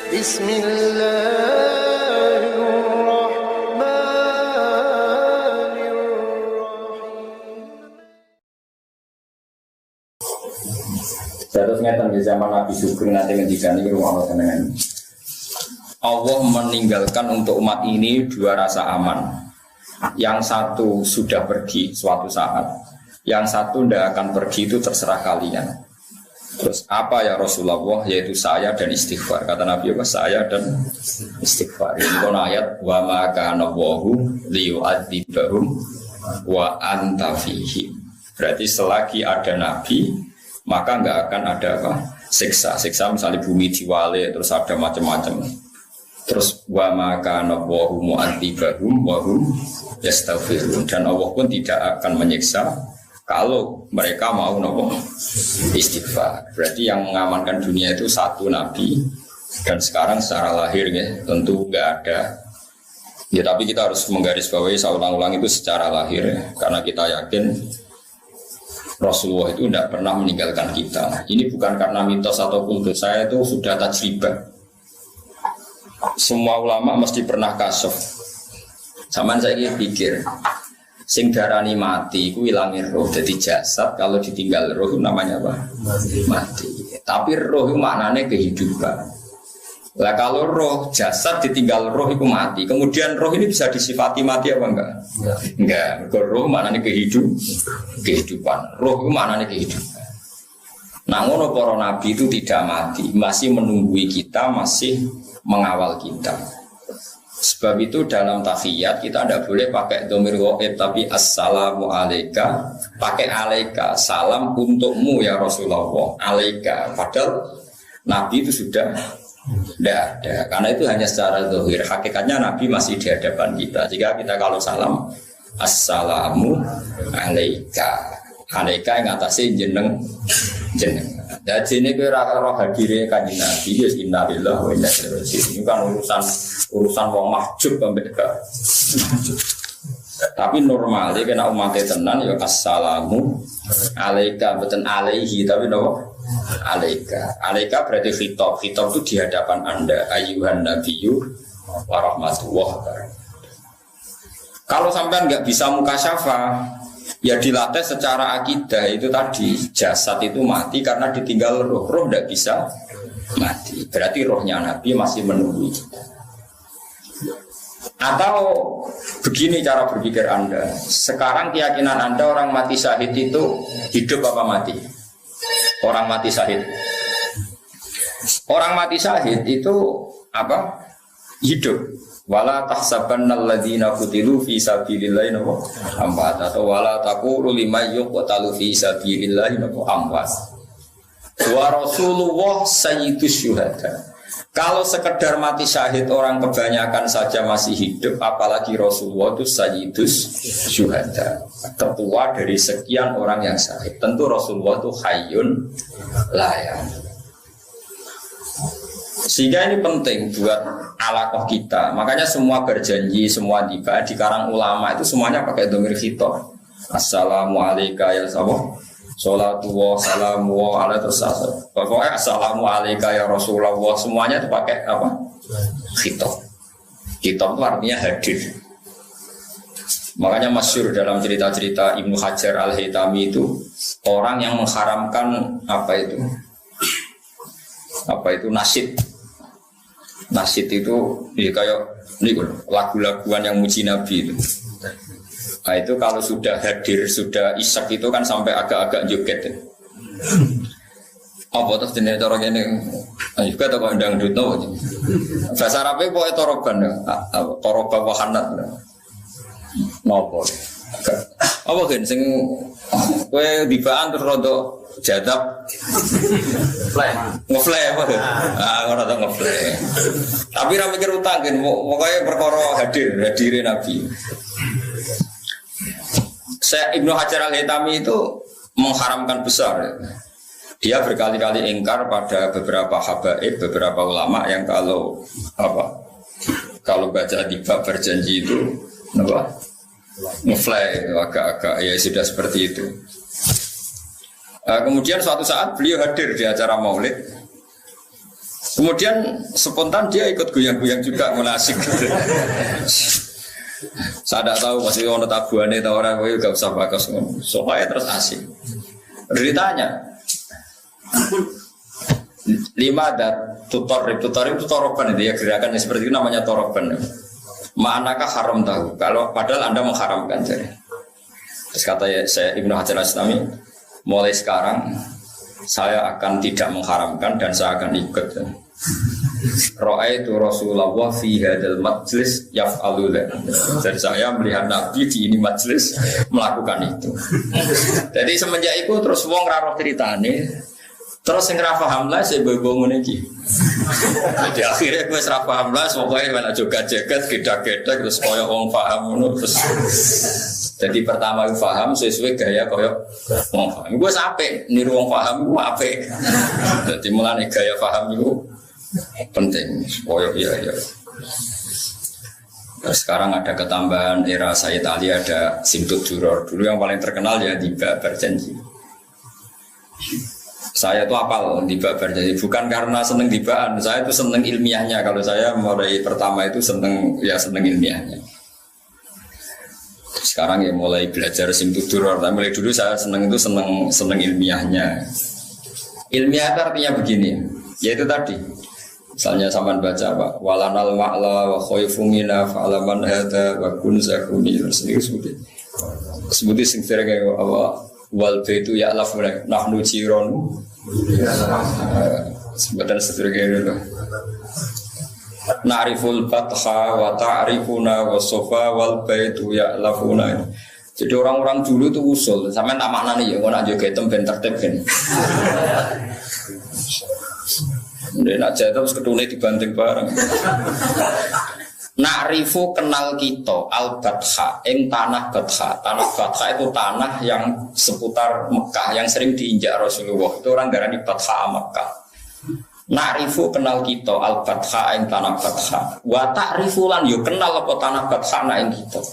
Bismillahirrahmanirrahim. Terus ngeten di zaman Nabi Sugeng nanti ngendikan ini rumah Allah. Allah meninggalkan untuk umat ini dua rasa aman. Yang satu sudah pergi suatu saat, yang satu tidak akan pergi itu terserah kalian. Terus apa ya Rasulullah? Yaitu saya dan istighfar. Kata Nabi apa? Saya dan istighfar. Ini kan ayat wa ma kana Allahu liyu'adzibahum wa anta fihim. Berarti selagi ada Nabi, maka enggak akan ada apa? Siksa misalnya bumi diwale terus ada macam-macam. Terus wa ma kana Allahu mu'adzibahum wa hum yastaghfirun, dan Allah pun tidak akan menyiksa kalau mereka mau nopo istighfar. Berarti yang mengamankan dunia itu satu Nabi, dan sekarang secara lahir ya, tentu enggak ada. Ya tapi kita harus menggarisbawahi, saya ulang-ulang itu secara lahir ya, karena kita yakin Rasulullah itu tidak pernah meninggalkan kita. Ini bukan karena mitos atau kultus, saya itu sudah tajribah. Semua ulama mesti pernah kasuf. Zaman saya pikir sing darani mati iku ilangin roh, jadi jasad kalau ditinggal roh namanya apa? Mati. Tapi roh itu maknanya kehidupan. Lah kalau roh jasad ditinggal roh itu mati. Kemudian roh ini bisa disifati mati apa enggak? Enggak. Roh maknanya kehidupan. Roh itu maknanya kehidupan. Nah, ngono para nabi itu tidak mati, masih menunggui kita, masih mengawal kita. Sebab itu dalam tahiyat kita tidak boleh pakai dhamir ghaib, tapi assalamu alaika, pakai alaika, salam untukmu ya Rasulullah, alaika. Padahal Nabi itu sudah tidak ada, karena itu hanya secara zahir. Hakikatnya Nabi masih di hadapan kita. Jika kita kalau salam assalamu alaika, alaika yang atasnya jeneng. Dan sini kira roh hadirnya kanjeng Nabi, ya innalillahi wa inna ilaihi raji'un. Ini kan urusan wong mahjub pembeda. Tapi normalnya kena umatnya tenan ya assalamu alaika, bukan alaihi, tapi nopo alaika. Alaika berarti khitab itu di hadapan Anda, ayyuhan nabiyyu wa rahmatullah. Kalau sampean nggak bisa mukasyafa, ya dilatih secara akidah. Itu tadi jasad itu mati karena ditinggal roh. Roh tidak bisa mati. Berarti rohnya Nabi masih menunggu kita. Atau begini cara berpikir Anda. Sekarang keyakinan Anda orang mati syahid itu hidup apa mati? Orang mati syahid. Orang mati syahid itu apa? Hidup. Wala tahsabannal ladzina qutilu fi sabilillahi amwat, atau wala taqulu liman yuqtalu fi sabilillahi amwat. Wa Rasulullah sayyidus syuhada. Kalau sekedar mati syahid orang kebanyakan saja masih hidup, apalagi Rasulullah itu sayyidus syuhada, ketua dari sekian orang yang syahid. Tentu Rasulullah itu hayyun la yamut. Sehingga ini penting buat alaqah kita. Makanya semua berjanji, semua tiba di karang ulama itu semuanya pakai dhamir khitab. Assalamu alayka ya Rasulullah, sholatu wa salamu wa ala rasul. Pokoknya assalamu alayka ya Rasulullah, semuanya itu pakai apa? Khitab. Khitab itu artinya hadir. Makanya masyhur dalam cerita-cerita Ibnu Hajar Al-Haytami itu orang yang mengharamkan apa itu nasyid. Nasyid itu ya kayak lagu-laguan yang muji Nabi itu. Nah itu kalau sudah hadir, sudah isak itu kan sampai agak-agak joget ya. Apa terus jenis orang ini juga tak undang dutno. Bahasa Arabnya boleh toroban ya, toroba wahanat. Nopo. Apa kan sing kowe dibaan terus rodo jadab ngeflay apa tuh? Ngono ta ngeflay. Tapi ra mikir utang kan, pokoke perkara hadirin Nabi. Saya Ibnu Hajar Al-Haytami itu mengharamkan besar. Dia berkali-kali ingkar pada beberapa habaib, beberapa ulama yang kalau baca di bab berjanji itu ngeflay agak-agak ya sudah seperti itu. Kemudian suatu saat beliau hadir di acara maulid. Kemudian spontan dia ikut goyang-goyang juga menasik. Saya tidak tahu masih ono tabuane atau orang kowe gak usah bakas ngono. Supaya terus asik. Ditanya 5 ada tutor itu toroban itu ya, gerakan yang seperti itu namanya toroban. Ma'anakah haram tahu? Kalau padahal Anda mengharamkan jadi. Terus kata saya Ibnu Hajar Al-Islami, mulai sekarang saya akan tidak mengharamkan dan saya akan ikut. Ra'aitu Rasulullah fi hadzal majlis yaf'alu dzalik. Jadi saya melihat Nabi di ini majlis melakukan itu. Jadi semenjak itu terus wong ra roh ceritane. Terus sing ra paham lah saya bobo ngene iki. Jadi akhirnya gue ra paham lah pokoke ana joget-joget gedak-gedak terus koyo wong paham ngono terus. Jadi pertama gue paham sesuai gaya koyo wong paham. Gue sampe niru wong paham gue apik. Jadi mulane gaya paham itu penting. Koyo iya. Nah, sekarang ada ketambahan era Sayyid Ali, ada Simtud Duror. Dulu yang paling terkenal ya Tiba Berjanji. Saya itu apal Tiba Berjanji bukan karena seneng tibaan, saya itu seneng ilmiahnya. Kalau saya mulai pertama itu seneng ilmiahnya. Sekarang ya mulai belajar Simtud Duror. Tapi mulai dulu saya seneng ilmiahnya. Ilmiah itu artinya begini, yaitu tadi. Misalnya sampean baca Pak, walanal ma'la wa khaifungina fa'alaman hada wa kun zakuni sebuti sing kaya apa wal baitu ya'lafuna nahnu jiron sebutan seterusnya itu na'riful fatha wa ta'rifuna wa sofa wal baitu ya'lafuna. Jadi orang-orang dulu itu usul sampean tak maknani ya ngono aja gawe temben tertib kan. Dia nak jatuh terus ketune dibanting bareng. Na'rifu kenal kita al-Batha ing tanah Batha. Tanah Batha itu tanah yang seputar Mekah yang sering diinjak Rasulullah. Itu orang darani Batha Mekah. Na'rifu kenal kita al-Batha ing tanah Batha. Wa ta'rifu lan yo kenal apa tanah Batha na ing kita.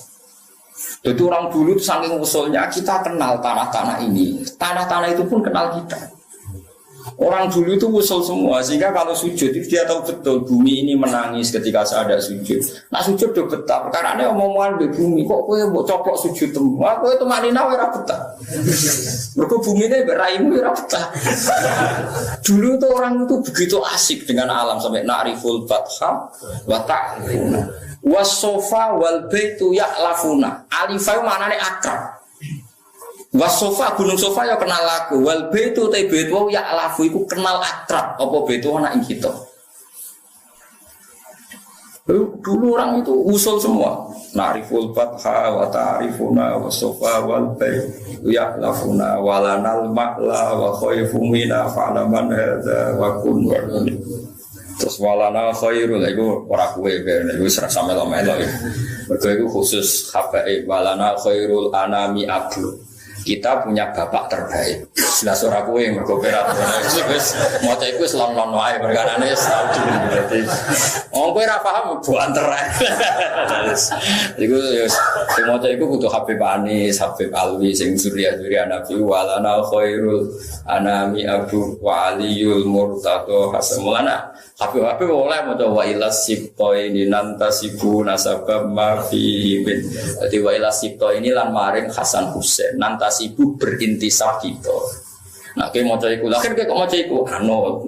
Jadi orang dulu saking usulnya kita kenal tanah-tanah ini. Tanah-tanah itu pun kenal kita. Orang dulu itu usul semua, sehingga kalau sujud itu dia tahu betul bumi ini menangis ketika saya ada sujud. Nah sujud udah betah, karena ini omongan di bumi kok kowe mbok coplok sujud temu. Kowe itu maknina ora betah. Mergo bumine beraimu ora betah. Dulu tuh orang itu begitu asik dengan alam sampai na'riful fatha wa ta'rifuna. Was-sofa wal baitu ya'lafuna. Alifai maknane akrab. Wasofa gunung sofa ya kenal aku, wal baitu te baitu ya alafu iku kenal akrab apa baitu ana ing kita. Dulu orang itu usul semua. Na'riful fatha wa ta'rifuna wasofa wal baitu ya alafuna walanal ma'la wa khaifumina fa'laman hadza wa kun warni. Terus walana khairul iku ora kowe iku serasa melo-melo. Mergo iku khusus habaib walana khairul anami abu. Kita punya bapak terbaik. Jelas ora kowe mergo operator. Wis maca iku wis lon-lon wae perkarane wis tau dadi. Wong kowe ora paham banter ae. Iku yo sing maca iku kudu Habib Anis, Habib Alwi sing zuriya-zuriya Nabi walana khairul anami abu wa aliyul murtado hasamulana. Habib oleh maca wa ilas sibto ini nantasibu nasabab ma fi bin. Dadi wa ilas sibto ini lan maring Hasan Husain nantasibu berintisab kita. Nah, kowe maca iku. Lah kok maca iku anu.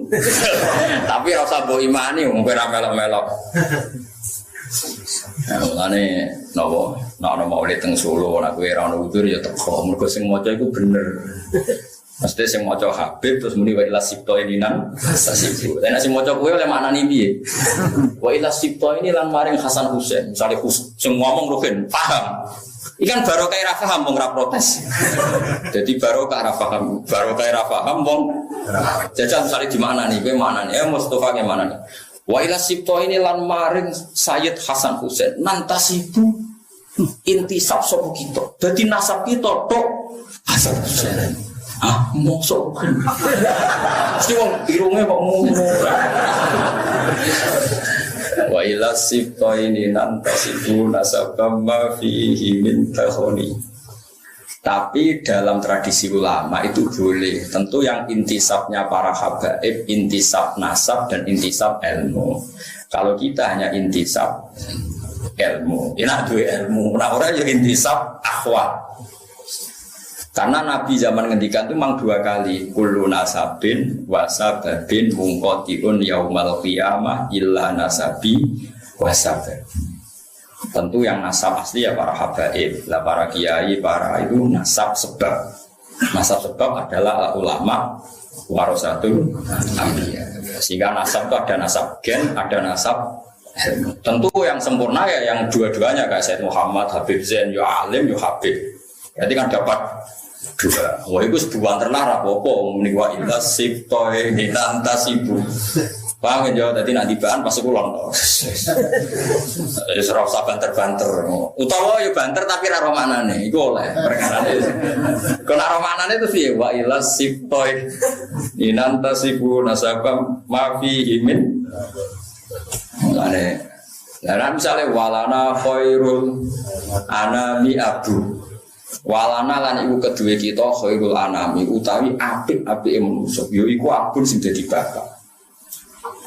Tapi ora usah mbok imani wong ora melok-melok. Nah, mulane napa nek mau teng Solo nek kowe ora ono udur ya teko. Mergo sing maca iku bener. Mesti sing maca Habib terus muni wa ila sibto ini nan sasibu. Lah nek sing maca kowe oleh maknane piye? Wa ila sibto ini lan maring Hasan Husain. Misale sing ngomong Ruhin paham. Ikan barokah ra paham wong ra protes. Jadi barokah ra paham, wong jajal misale di maknane kowe maknane Mustofa ke maknane. Wa ila sibto ini lan maring Sayyid Hasan Husain nantasibu intisab sapa kita. Dadi nasab kita tok Hasan Husain. Ah, mosok kan. Mesti wong irunge kok ngono. Wa ila sibto ini nantasibu nasabam ma fihi min tahoni. Tapi dalam tradisi ulama itu boleh. Tentu yang intisabnya para habaib, intisab nasab dan intisab ilmu. Kalau kita hanya intisab ilmu, enak dua ilmu. Nah orang yang intisab akhwat. Karena Nabi zaman ngendikan itu memang 2 kali, kullu nasabin wasababin mungkotiun yaumal qiyamah illa nasabi wasabab. Tentu yang nasab asli ya para habaib, lah para kiai, para itu nasab sebab. Nasab sebab adalah ulama warasatul anbiya. Sehingga nasab itu ada nasab gen, ada nasab tentu yang sempurna ya yang dua-duanya kayak Sayyid Muhammad, Habib Zain, ya alim, ya habib. Jadi kan dapat 2. Wah itu sebuah terlarang apa menikwa ilah siptoe hinantasibu. Paham ya, jadi nak dibaan pas kulon. Jadi serau banter-banter. Utawa ya banter tapi ra romanane. Iku oleh perkarane. Kena romanane itu piye? Wa ila siptoy inantasibu nasabam mafi himin. Mulane. Lah misale walana khairul anami abu. Walana lan iku kedue kita khairul anami utawi apik-apike manusa. Yo iku abun sing dadi bapak.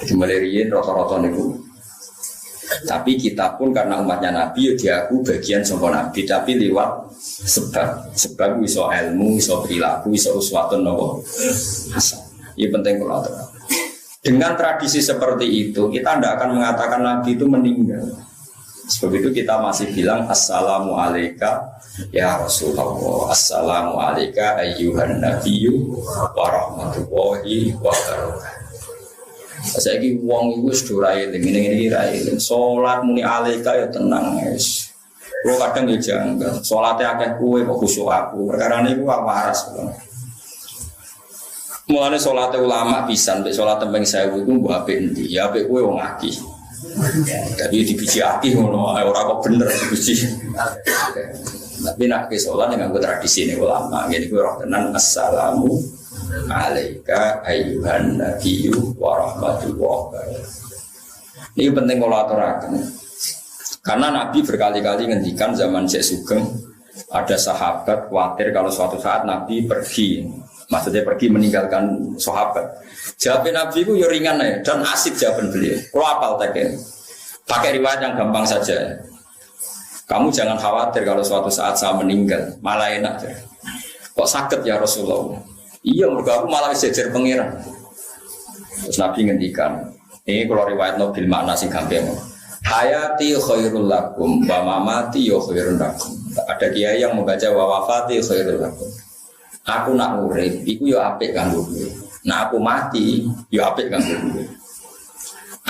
Jadi meliriin rata-rata niku. Tapi kita pun karena umatnya Nabi ya diaku bagian saka Nabi tapi lewat sebab iso ilmu, iso perilaku, iso uswatun nopo hasan. Ini penting kalau ada. Dengan tradisi seperti itu kita tidak akan mengatakan Nabi itu meninggal. Sebab itu kita masih bilang assalamu alayka ya Rasulullah, assalamu alayka ayyuhan nabiyyu wa rahmatullahi wa barakatuh. Saya lagi wong itu sudah ini raih. Sholat muni alika ya tenang guys. Lo kadang ya janggal. Sholatnya akeh kue kok khusyuk aku. Perkara ini gua waras. Mulane sholatnya ulama pisan. Sholat tembeng saya itu buat apa nanti? Ya apa kue wong aki. Jadi dibiji aki ngono. Orang kok bener dibiji. Tapi nak ke sholat dengan tradisi ini ulama. Jadi gue roh tenan assalamu alaika ayyuhan nabiyyu wa rahmatullahi wa barakatuh. Ini penting kalau aturakan. Karena Nabi berkali-kali ngendikan zaman Syekh Sugeng ada sahabat khawatir kalau suatu saat Nabi pergi, maksudnya pergi meninggalkan sahabat. Jawaban Nabi itu ya ringan ya dan asik jawaban beliau. Kalau apal tekan. Pakai riwayat yang gampang saja. Kamu jangan khawatir kalau suatu saat saya meninggal, malah enak. Kok sakit ya Rasulullah? Iya, mereka aku malah sejer pengiran. Terus Nabi ngendikan, ini kalau riwayat Nabil makna sing gampang. Hayati khairul lakum, wa mamati yo khairul lakum. Ada kiai yang membaca wa wafati khairul lakum. Aku nak urip, iku yo apik kanggo kowe. Nah aku mati, yo apik kanggo kowe.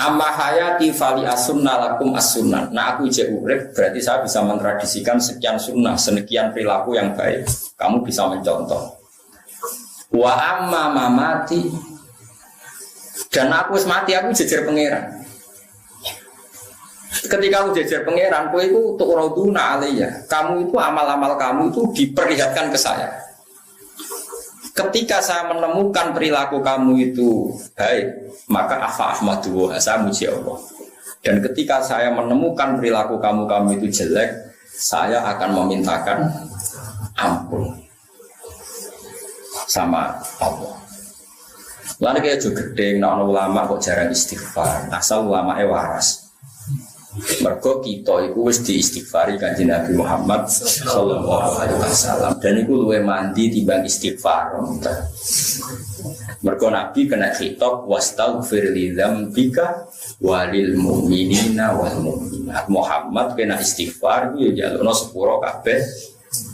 Amma hayati fali as-sunnah lakum as-sunnah. Nah aku je urip, berarti saya bisa mentradisikan sekian sunnah, sekian perilaku yang baik. Kamu bisa mencontoh. Wa amma mamati dan aku mati aku jejer pangeran. Ketika aku jejer pangeran, kowe iku tu'raduna alayya. Kamu itu amal-amal kamu itu diperlihatkan ke saya. Ketika saya menemukan perilaku kamu itu baik, maka afa ahmadu wa saya muji Allah. Dan ketika saya menemukan perilaku kamu itu jelek, saya akan memintakan ampun sama Allah. Lalu kayak juga gede, nak ulama kok jarang istighfar. Asal ulama waras. Mergo kita itu wis diistighfari kanjeng Nabi Muhammad sallallahu alaihi wasallam. Dan itu luwih mandi timbang istighfar. Mergo Nabi kena khitab wastaghfir li dzambika walil mu'minina wal mu'minat. Muhammad kena istighfar yo jalukno sepuro kabeh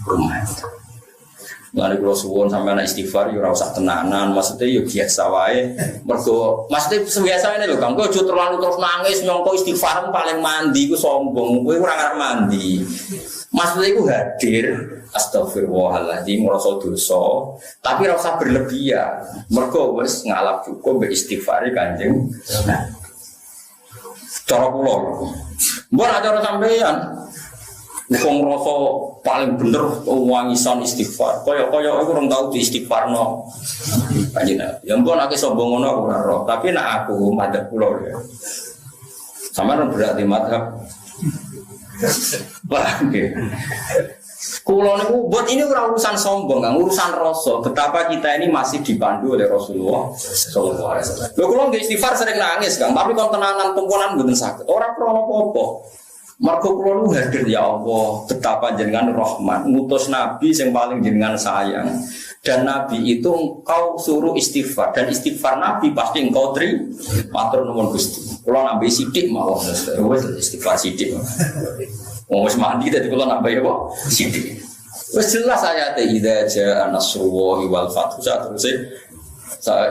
umat. Lalu kalau suwon sampai anak istighfar, ya rasa tenanan, maksudnya ya biasa wae. Mergo, maksudnya biasa ini loh, kang, kau terlalu terus nangis, nyongko istighfar paling mandi, kau sombong, kau kurang arep mandi. Maksudnya kau hadir, astagfirullahaladzim, merasa dosa, tapi rasa berlebihan. Mergo wes ngalap cukup beristighfari kanjeng. Nah, cara pulau, buat acara sampeyan. Wong rasa paling bener wangisan istighfar. Kaya aku orang tahu di istighfarno. Kanjeng Nabi. Yang pun aku sombong ngono aku ora roh, tapi nek aku madhep kula ya. Sampeyan berarti madhep. Wah, nggih. Kulo niku buat ini urusan sombong, kan urusan rasa. Betapa kita ini masih dipandu oleh Rasulullah sallallahu alaihi wasallam. Lho kulo nggih istighfar sering nangis, Kang, tapi kon tenanan tumpunan mboten saged. Ora krana apa-apa. Mergo kulo lu hadir ya Allah, betapa jenengan rahmat, ngutus nabi yang paling jenengan sayang. Dan nabi itu engkau suruh istighfar dan istighfar nabi pasti engkau terima. Matur nuwun Gusti. Kulo nambahi sithik mawon, wis istighfar sithik. Wis mandi tadi kula nambah ya kok sithik. Wis jelas ayate idza jaa nasrullahi wal fathu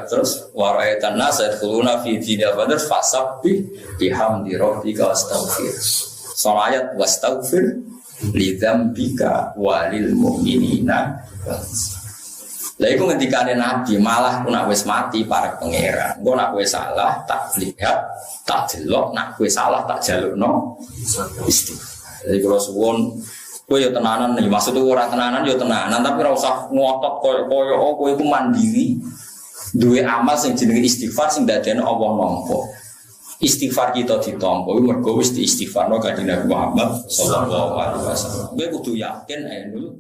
terus waraitan nas yadkhuluna fi dinil badr fasabbih bihamdi rabbika wastaghfir. Soal ayat wastaghfir lidzambika walil mu'minina. Lah iku ngendikane Nabi malah ku nak wis mati para pangeran. Engko nak kowe salah tak lihat, tak delok, nak kowe salah tak jalukno istighfar. Jadi kalau suwon, kowe yo tenanan nih, maksudnya orang tenanan yo tenanan, tapi ora usah ngotot koyo kowe iku mandiri, duwe amal sing jenenge istighfar sing dadekno Allah nampa. Istighfar kita ditampa, mergo wis diistighfarno Kanjeng Nabi Muhammad sallallahu alaihi wasallam. Kowe kudu yakin ae dulu.